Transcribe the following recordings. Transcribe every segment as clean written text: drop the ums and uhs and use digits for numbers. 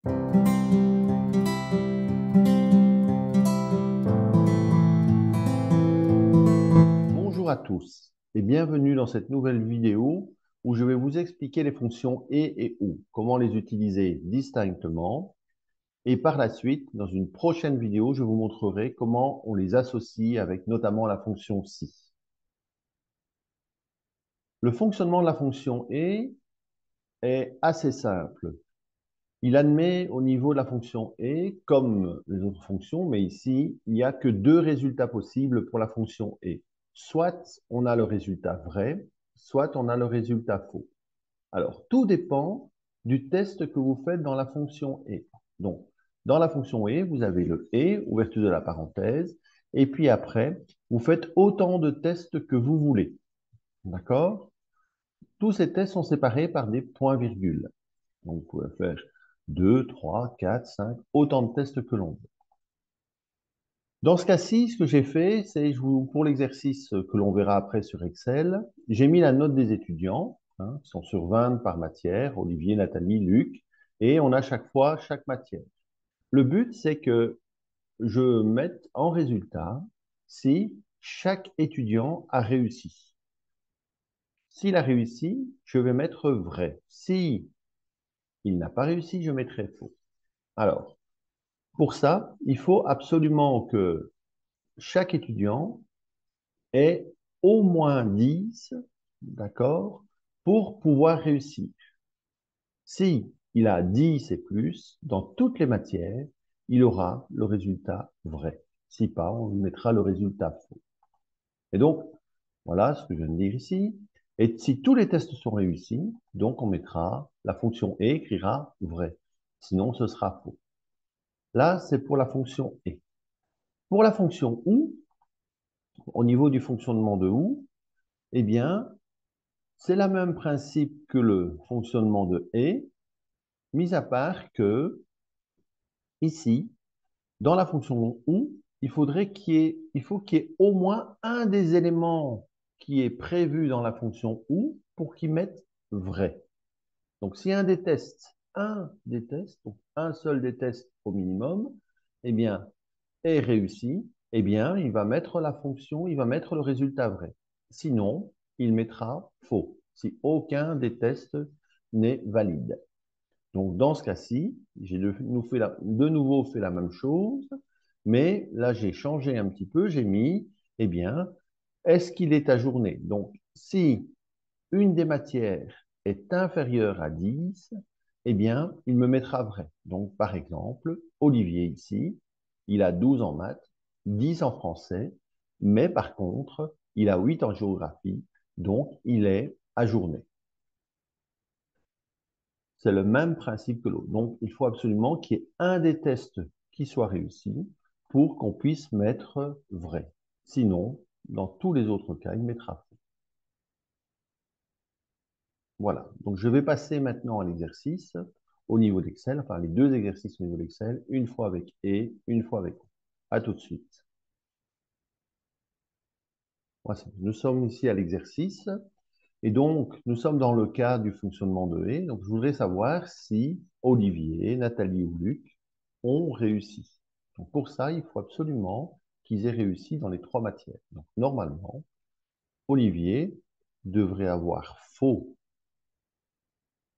Bonjour à tous et bienvenue dans cette nouvelle vidéo où je vais vous expliquer les fonctions et OU, comment les utiliser distinctement. Et par la suite, dans une prochaine vidéo, je vous montrerai comment on les associe avec notamment la fonction si. Le fonctionnement de la fonction et est assez simple. Il admet au niveau de la fonction et, comme les autres fonctions, mais ici, il n'y a que deux résultats possibles pour la fonction et. Soit on a le résultat vrai, soit on a le résultat faux. Alors, tout dépend du test que vous faites dans la fonction et. Donc, dans la fonction et, vous avez le et, ouverture de la parenthèse, et puis après, vous faites autant de tests que vous voulez. D'accord? Tous ces tests sont séparés par des points-virgules. Donc, vous pouvez faire 2, 3, 4, 5, autant de tests que l'on veut. Dans ce cas-ci, ce que j'ai fait, c'est pour l'exercice que l'on verra après sur Excel, j'ai mis la note des étudiants, qui sont sur 20 par matière, Olivier, Nathalie, Luc, et on a chaque fois chaque matière. Le but, c'est que je mette en résultat si chaque étudiant a réussi. S'il a réussi, je vais mettre vrai. Si il n'a pas réussi, je mettrai faux. Alors, pour ça, il faut absolument que chaque étudiant ait au moins 10, d'accord, pour pouvoir réussir. Si il a 10 et plus, dans toutes les matières, il aura le résultat vrai. Si pas, on lui mettra le résultat faux. Et donc, voilà ce que je viens de dire ici. Et si tous les tests sont réussis, donc on mettra la fonction et écrira vrai. Sinon, ce sera faux. Là, c'est pour la fonction et. Pour la fonction ou, au niveau du fonctionnement de ou, eh bien, c'est le même principe que le fonctionnement de et, mis à part que, ici, dans la fonction ou, il faut qu'il y ait au moins un des éléments qui est prévu dans la fonction ou pour qu'il mette vrai. Donc, si un des tests, donc un seul des tests au minimum, eh bien, est réussi, eh bien, il va mettre la fonction, il va mettre le résultat vrai. Sinon, il mettra faux, si aucun des tests n'est valide. Donc, dans ce cas-ci, j'ai de nouveau fait la même chose, mais là, j'ai changé un petit peu, j'ai mis, eh bien, est-ce qu'il est ajourné? Donc, si une des matières est inférieure à 10, eh bien, il me mettra vrai. Donc, par exemple, Olivier ici, il a 12 en maths, 10 en français, mais par contre, il a 8 en géographie, donc il est ajourné. C'est le même principe que l'autre. Donc, il faut absolument qu'il y ait un des tests qui soit réussi pour qu'on puisse mettre vrai. Sinon, dans tous les autres cas, il mettra faux. Voilà. Donc, je vais passer maintenant à l'exercice au niveau d'Excel, enfin les deux exercices au niveau d'Excel, une fois avec et, une fois avec O. À tout de suite. Voici. Nous sommes ici à l'exercice. Et donc, nous sommes dans le cas du fonctionnement de et. Donc, je voudrais savoir si Olivier, Nathalie ou Luc ont réussi. Donc, pour ça, il faut absolument qu'ils aient réussi dans les trois matières. Donc, normalement, Olivier devrait avoir faux,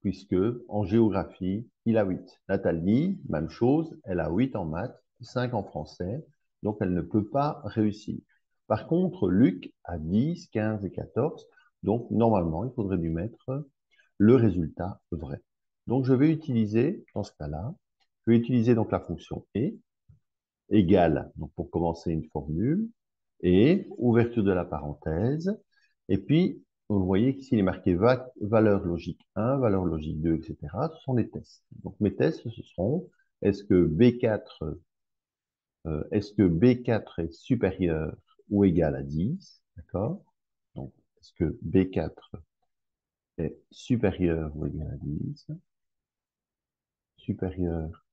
puisque en géographie, il a 8. Nathalie, même chose, elle a 8 en maths, 5 en français, donc elle ne peut pas réussir. Par contre, Luc a 10, 15 et 14, donc normalement, il faudrait lui mettre le résultat vrai. Donc je vais utiliser, dans ce cas-là, je vais utiliser donc la fonction et égale, donc pour commencer une formule, et ouverture de la parenthèse, et puis vous voyez qu'ici il est marqué valeur logique 1, valeur logique 2, etc. Ce sont des tests. Donc mes tests, ce seront est-ce que B4 est supérieur ou égal à 10, d'accord? Donc est-ce que B4 est supérieur ou égal à 10, supérieur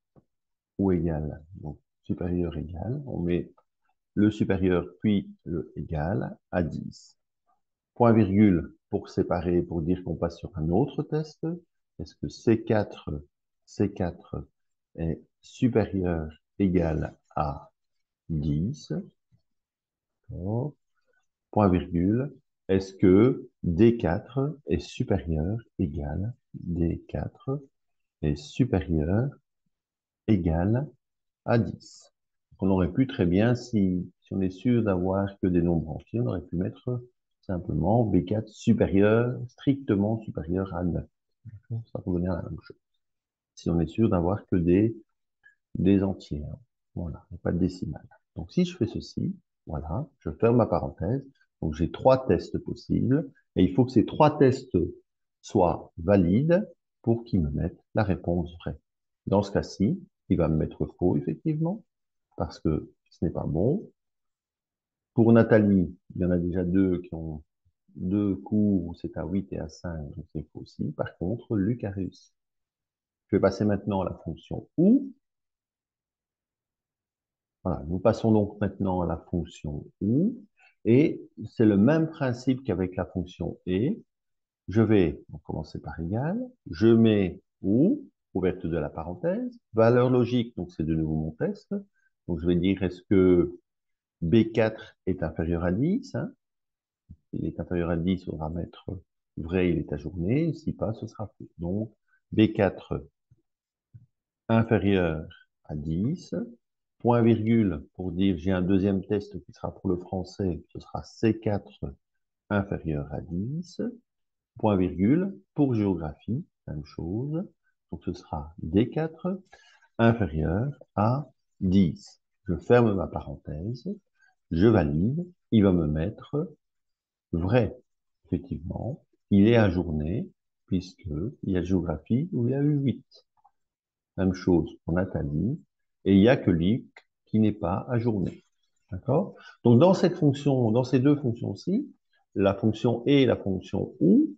ou égal, donc supérieur égal, on met le supérieur puis le égal à 10. Point virgule pour séparer, pour dire qu'on passe sur un autre test. Est-ce que C4 est supérieur, égal à 10, d'accord, point virgule, est-ce que D4 est supérieur, égal, D4 est supérieur, égal à 10. On aurait pu très bien, si on est sûr d'avoir que des nombres entiers, on aurait pu mettre simplement B4 supérieur, strictement supérieur à 9. Ça revenait à la même chose. Si on est sûr d'avoir que des entiers, hein. Voilà, et pas de décimales. Donc si je fais ceci, voilà, je ferme ma parenthèse. Donc j'ai trois tests possibles et il faut que ces trois tests soient valides pour qu'ils me mettent la réponse vraie. Dans ce cas-ci, il va me mettre faux, effectivement, parce que ce n'est pas bon. Pour Nathalie, il y en a déjà deux qui ont deux cours où c'est à 8 et à 5, donc c'est faux aussi. Par contre, Luc a réussi. Je vais passer maintenant à la fonction OU. Voilà, nous passons donc maintenant à la fonction OU. Et c'est le même principe qu'avec la fonction et. Je vais commencer par égal. Je mets OU, ouverte de la parenthèse. Valeur logique, donc c'est de nouveau mon test. Donc je vais dire, est-ce que B4 est inférieur à 10, hein? S'il est inférieur à 10, on va mettre vrai, il est ajourné. Si pas, ce sera faux. Donc, B4 inférieur à 10. Point virgule pour dire j'ai un deuxième test qui sera pour le français, ce sera C4 inférieur à 10. Point virgule pour géographie, même chose. Donc ce sera D4 inférieur à 10. Je ferme ma parenthèse, je valide, il va me mettre vrai. Effectivement, il est ajourné, puisque il y a géographie où il y a eu 8. Même chose pour Nathalie, et il n'y a que Luc qui n'est pas ajourné. D'accord? Donc, dans cette fonction, dans ces deux fonctions-ci, la fonction et la fonction ou,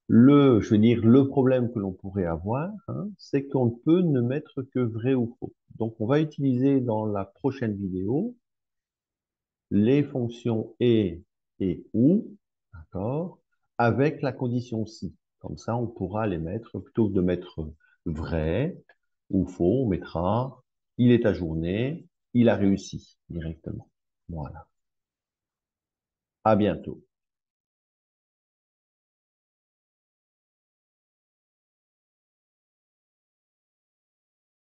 je veux dire, le problème que l'on pourrait avoir, hein, c'est qu'on ne peut ne mettre que vrai ou faux. Donc, on va utiliser dans la prochaine vidéo les fonctions et ou, d'accord, avec la condition si. Comme ça, on pourra les mettre, plutôt que de mettre vrai ou faux, on mettra il est ajourné, il a réussi directement. Voilà. À bientôt.